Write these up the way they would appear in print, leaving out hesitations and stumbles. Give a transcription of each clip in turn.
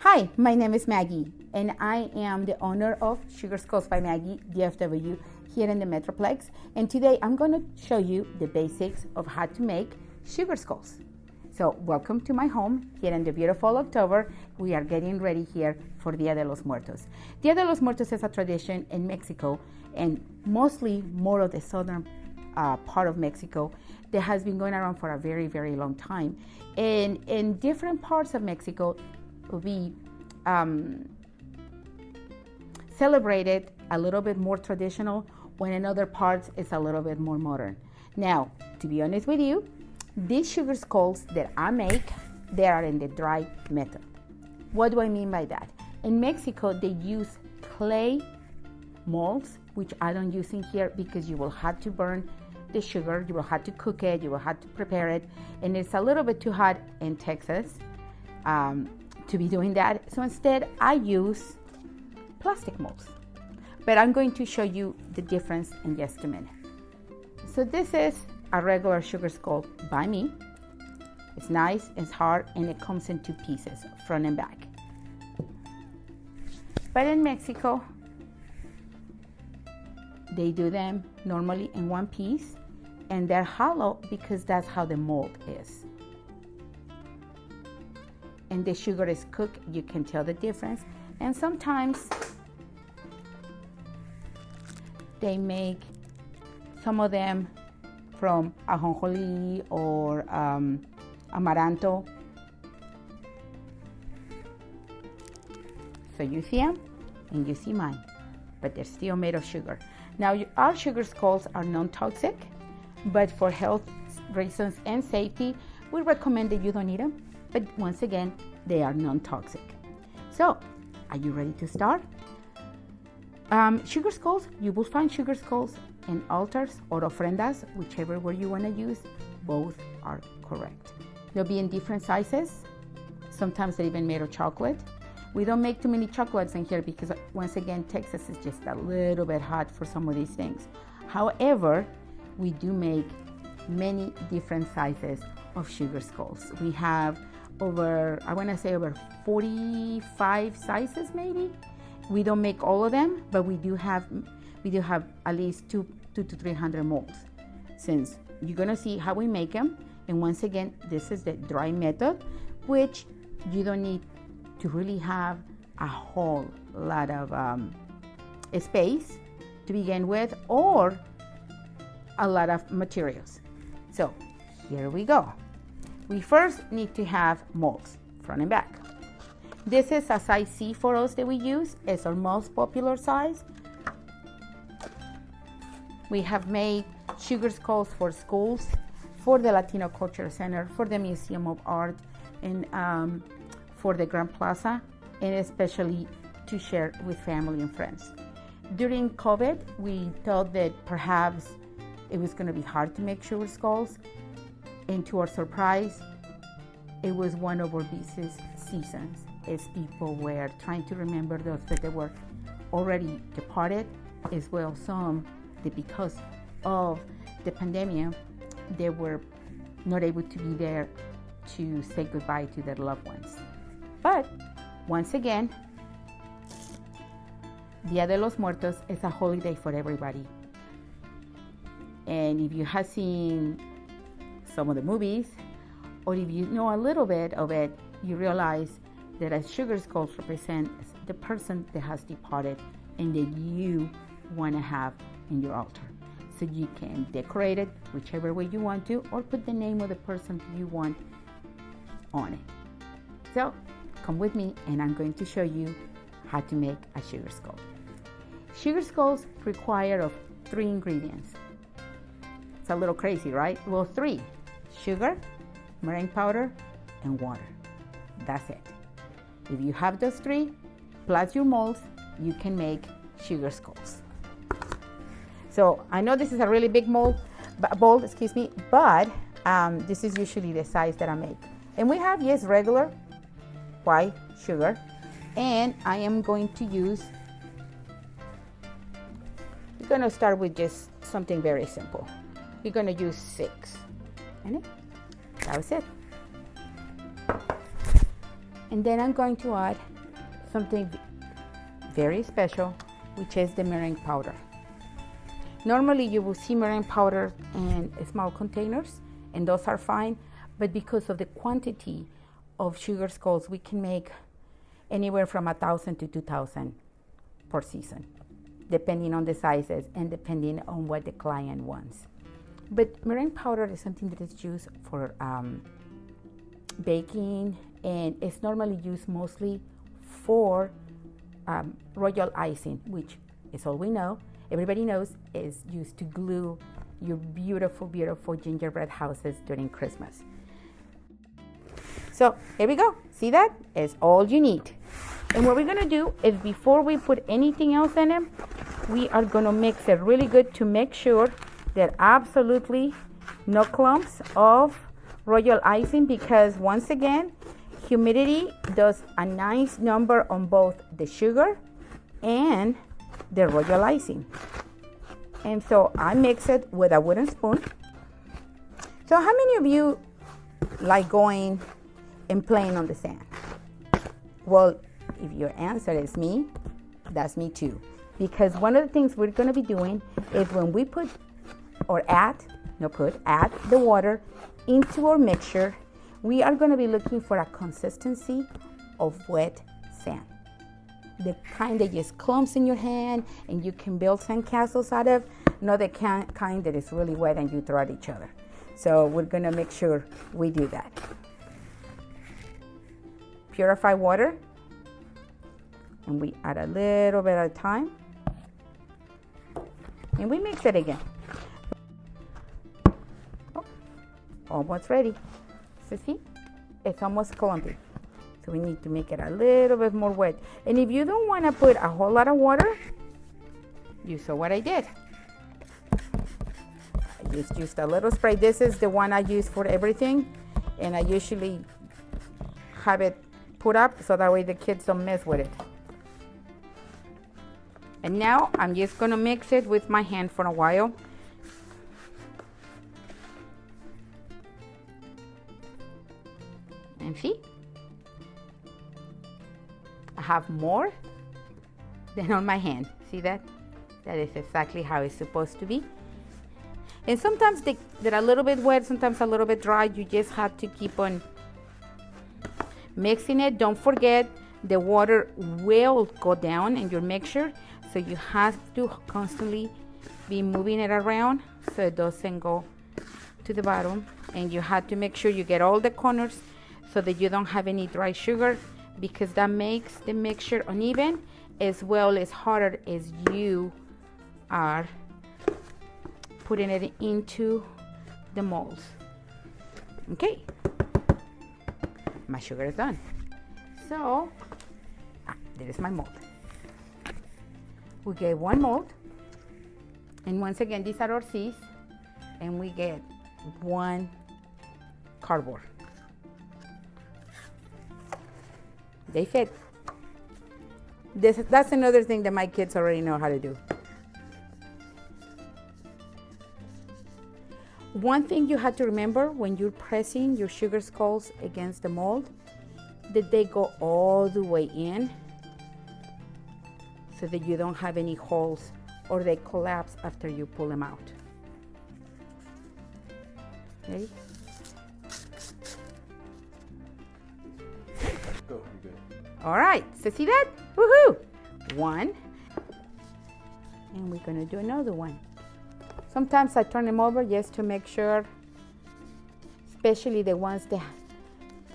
Hi, my name is Maggie, and I am the owner of Sugar Skulls by Maggie, DFW, here in the Metroplex. And today I'm going to show you the basics of how to make sugar skulls. So welcome to my home here in the beautiful October. We are getting ready here for Dia de los Muertos. Dia de los Muertos is a tradition in Mexico, and mostly more of the southern part of Mexico that has been going around for a very, very long time. And in different parts of Mexico, we celebrate it a little bit more traditional, when in other parts it's a little bit more modern. Now, to be honest with you, these sugar skulls that I make, they are in the dry method. What do I mean by that? In Mexico, they use clay molds, which I don't use in here because you will have to burn the sugar, you will have to cook it, you will have to prepare it, and it's a little bit too hot in Texas to be doing that. So instead, I use plastic molds. But I'm going to show you the difference in just a minute. So this is a regular sugar skull by me. It's nice, it's hard, and it comes in two pieces, front and back. But in Mexico, they do them normally in one piece, and they're hollow because that's how the mold is. And the sugar is cooked, you can tell the difference. And sometimes they make some of them from ajonjolí or amaranto. So you see them and you see mine, but they're still made of sugar. Now, our sugar skulls are non-toxic, but for health reasons and safety, we recommend that you don't eat them. But once again, they are non-toxic. So, are you ready to start? Sugar skulls, you will find sugar skulls in altars or ofrendas, whichever word you want to use. Both are correct. They'll be in different sizes. Sometimes they're even made of chocolate. We don't make too many chocolates in here because, once again, Texas is just a little bit hot for some of these things. However, we do make many different sizes of sugar skulls. We have over 45 sizes maybe. We don't make all of them, but we do have at least 200 to 300 molds. Since you're gonna see how we make them, and once again, this is the dry method, which you don't need to really have a whole lot of space to begin with, or a lot of materials. So here we go. We first need to have molds, front and back. This is a size C for us that we use. It's our most popular size. We have made sugar skulls for schools, for the Latino Cultural Center, for the Museum of Art, and for the Grand Plaza, and especially to share with family and friends. During COVID, we thought that perhaps it was going to be hard to make sugar skulls, and to our surprise, it was one of our busiest seasons, as people were trying to remember those that they were already departed, as well some that because of the pandemic, they were not able to be there to say goodbye to their loved ones. But once again, Dia de los Muertos is a holiday for everybody. And if you have seen some of the movies, or if you know a little bit of it, you realize that a sugar skull represents the person that has departed and that you want to have in your altar. So you can decorate it whichever way you want to, or put the name of the person you want on it. So come with me and I'm going to show you how to make a sugar skull. Sugar skulls require of 3 ingredients. It's a little crazy, right? Well, 3. Sugar, meringue powder, and water. That's it. If you have those 3, plus your molds, you can make sugar skulls. So I know this is a really big bowl, but this is usually the size that I make. And we have, yes, regular white sugar, and I am going to use, we're going to start with just something very simple. We're going to use 6. And that was it. And then I'm going to add something very special, which is the meringue powder. Normally you will see meringue powder in small containers, and those are fine, but because of the quantity of sugar skulls, we can make anywhere from 1,000 to 2,000 per season, depending on the sizes and depending on what the client wants. But meringue powder is something that is used for baking, and it's normally used mostly for royal icing, which is all we know. Everybody knows is used to glue your beautiful, beautiful gingerbread houses during Christmas. So here we go. See that? It's all you need. And what we're gonna do is, before we put anything else in it, we are gonna mix it really good to make sure that absolutely no clumps of royal icing, because once again, humidity does a nice number on both the sugar and the royal icing. And so I mix it with a wooden spoon. So how many of you like going and playing on the sand? Well, if your answer is me, that's me too. Because one of the things we're gonna be doing is when we put or add the water into our mixture, we are gonna be looking for a consistency of wet sand. The kind that just clumps in your hand and you can build sand castles out of, not the kind that is really wet and you throw at each other. So we're gonna make sure we do that. Purified water, and we add a little bit at a time, and we mix it again. Oh, almost ready. So see, it's almost clumpy. So we need to make it a little bit more wet. And if you don't want to put a whole lot of water, you saw what I did. I just used a little spray. This is the one I use for everything, and I usually have it put up so that way the kids don't mess with it. And now I'm just gonna mix it with my hand for a while. And see, I have more than on my hand. See that? That is exactly how it's supposed to be. And sometimes they're a little bit wet, sometimes a little bit dry. You just have to keep on mixing it. Don't forget, the water will go down in your mixture, so you have to constantly be moving it around so it doesn't go to the bottom. And you have to make sure you get all the corners so that you don't have any dry sugar, because that makes the mixture uneven, as well as harder as you are putting it into the molds. Okay, my sugar is done. So there is my mold. We get one mold, and once again, these are our C's, and we get one cardboard. They fit. That's another thing that my kids already know how to do. One thing you have to remember when you're pressing your sugar skulls against the mold, that they go all the way in so that you don't have any holes or they collapse after you pull them out. Ready? Go, you're good. All right, so see that? Woohoo! One. And we're gonna do another one. Sometimes I turn them over just to make sure, especially the ones that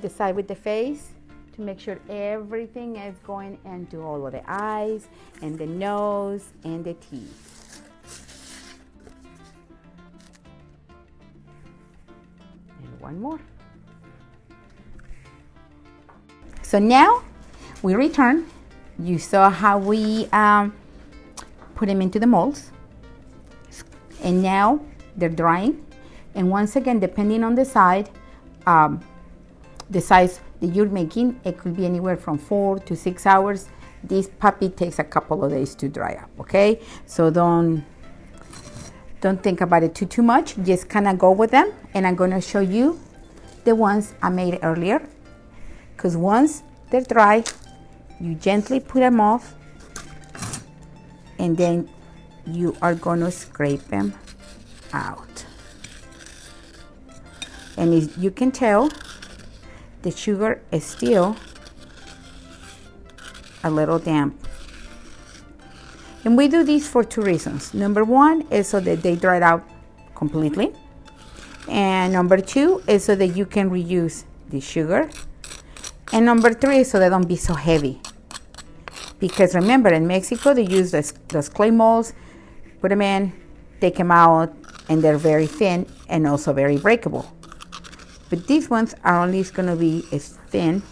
the side with the face, to make sure everything is going into all of the eyes and the nose and the teeth. And one more. So now we return. You saw how we put them into the molds. And now they're drying. And once again, depending on the size that you're making, it could be anywhere from 4 to 6 hours. This puppy takes a couple of days to dry up, okay? So don't think about it too much. Just kind of go with them. And I'm gonna show you the ones I made earlier, because once they're dry, You gently put them off, and then you are going to scrape them out. And as you can tell, the sugar is still a little damp. And we do this for two reasons. Number one is so that they dry out completely. And number two is so that you can reuse the sugar. And number three is so they don't be so heavy. Because remember, in Mexico, they use those clay molds, put them in, take them out, and they're very thin and also very breakable. But these ones are only going to be as thin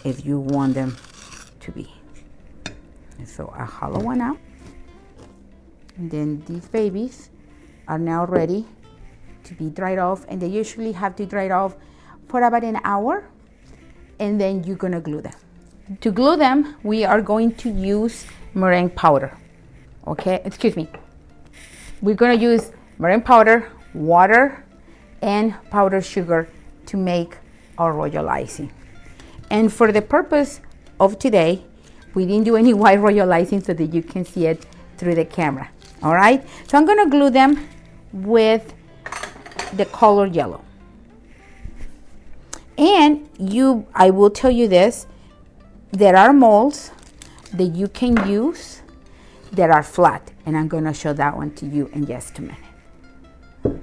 as you want them to be. And so I hollow one out. And then these babies are now ready to be dried off. And they usually have to dry it off for about an hour. And then you're going to glue them. To glue them, we are going to use meringue powder. Okay, excuse me. We're going to use meringue powder, water, and powdered sugar to make our royal icing. And for the purpose of today, we didn't do any white royal icing so that you can see it through the camera. All right, so I'm going to glue them with the color yellow. And I will tell you this, there are molds that you can use that are flat, and I'm going to show that one to you in just a minute.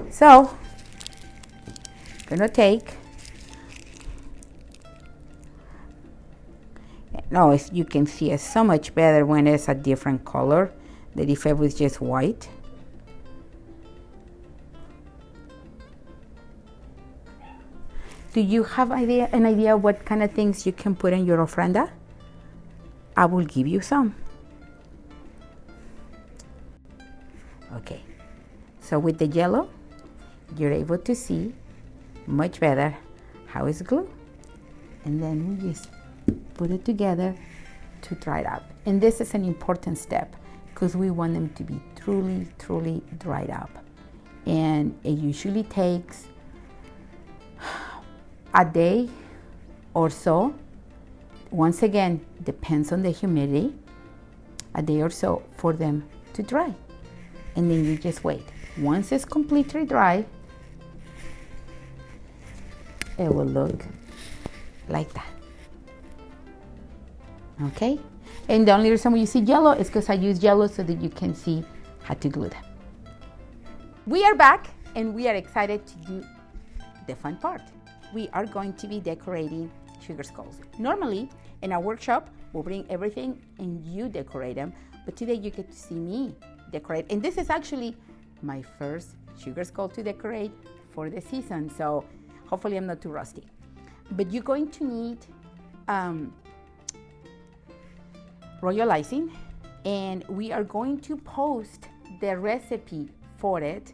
So, I'm going to take, as you can see, it's so much better when it's a different color than if it was just white. Do you have an idea what kind of things you can put in your ofrenda? I will give you some. Okay, so with the yellow, you're able to see much better how it's glued. And then we just put it together to dry it up. And this is an important step because we want them to be truly, truly dried up. And it usually takes a day or so. Once again, depends on the humidity, a day or so for them to dry. And then you just wait. Once it's completely dry, it will look like that. Okay? And the only reason why you see yellow is because I use yellow so that you can see how to glue them. We are back and we are excited to do the fun part. We are going to be decorating sugar skulls. Normally, in our workshop, we'll bring everything and you decorate them, but today you get to see me decorate. And this is actually my first sugar skull to decorate for the season, so hopefully I'm not too rusty. But you're going to need royal icing, and we are going to post the recipe for it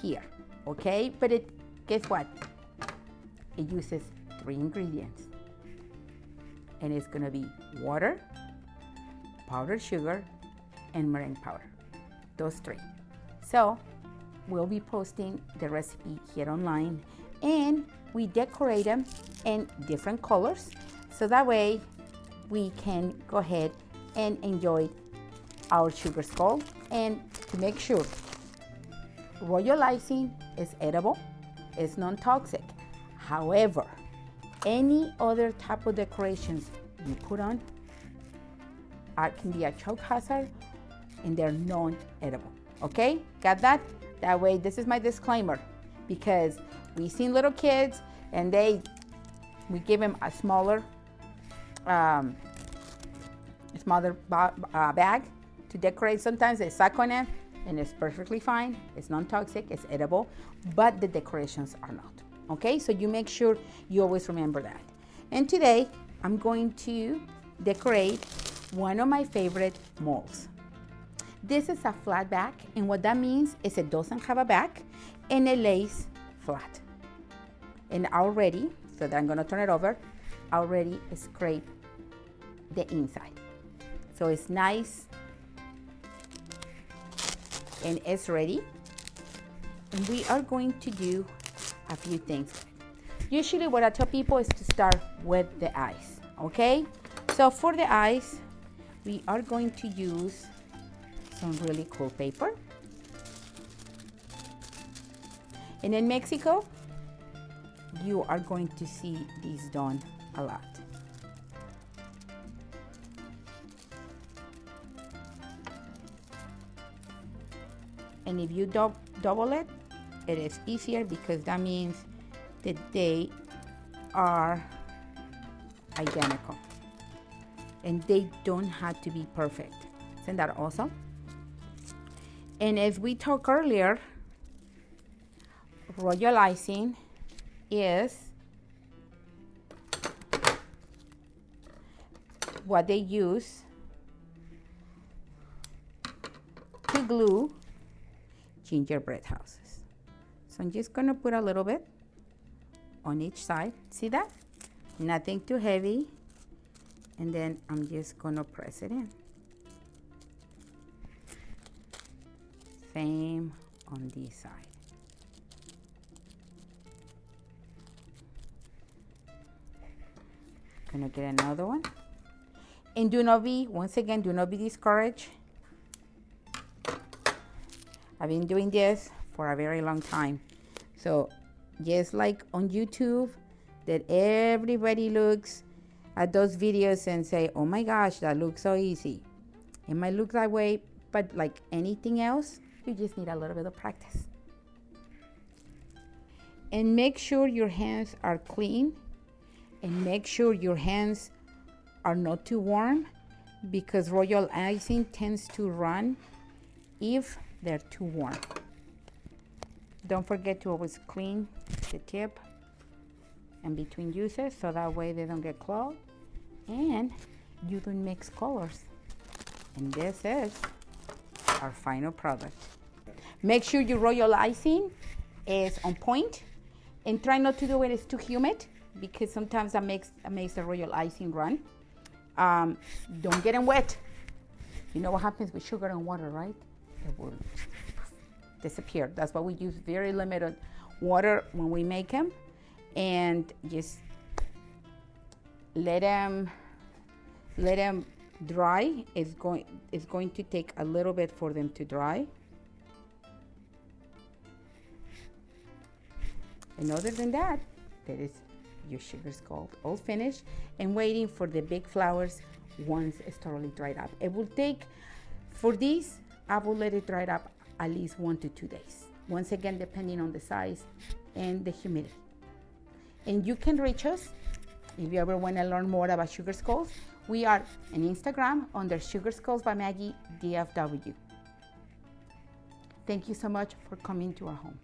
here, okay? But guess what? It uses 3 ingredients. And it's gonna be water, powdered sugar, and meringue powder. Those 3. So we'll be posting the recipe here online, and we decorate them in different colors. So that way we can go ahead and enjoy our sugar skull. And to make sure, royal icing is edible, it's non-toxic. However, any other type of decorations you put on can be a choke hazard, and they're non-edible. Okay, got that? That way, this is my disclaimer, because we've seen little kids and we give them a smaller bag to decorate. Sometimes they suck on it and it's perfectly fine. It's non-toxic, it's edible, but the decorations are not. Okay, so you make sure you always remember that. And today, I'm going to decorate one of my favorite molds. This is a flat back, and what that means is it doesn't have a back and it lays flat. And already, so that I'm gonna turn it over, already scrape the inside. So it's nice and it's ready. And we are going to do a few things. Usually what I tell people is to start with the eyes, okay? So for the eyes, we are going to use some really cool paper. And in Mexico, you are going to see these done a lot. And if you double it, it is easier because that means that they are identical. And they don't have to be perfect. Isn't that awesome? And as we talked earlier, royal icing is what they use to glue gingerbread houses. So I'm just gonna put a little bit on each side. See that? Nothing too heavy. And then I'm just gonna press it in. Same on this side. Gonna get another one. And do not be, once again, do not be discouraged. I've been doing this for a very long time. So just like on YouTube, that everybody looks at those videos and say, oh my gosh, that looks so easy. It might look that way, but like anything else, you just need a little bit of practice. And make sure your hands are clean, and make sure your hands are not too warm, because royal icing tends to run if they're too warm. Don't forget to always clean the tip and between uses, so that way they don't get clogged and you don't mix colors. And this is our final product. Make sure your royal icing is on point, and try not to do it when it's too humid, because sometimes that makes the royal icing run. Don't get them wet. You know what happens with sugar and water, right? It will disappear. That's why we use very limited water when we make them, and just let them dry. It's going to take a little bit for them to dry. And other than that, that is your sugar skull all finished and waiting for the big flowers once it's totally dried up. It will take, for these, I will let it dry up at least 1 to 2 days. Once again, depending on the size and the humidity. And you can reach us if you ever want to learn more about sugar skulls. We are on Instagram under Sugar Skulls by Maggie DFW. Thank you so much for coming to our home.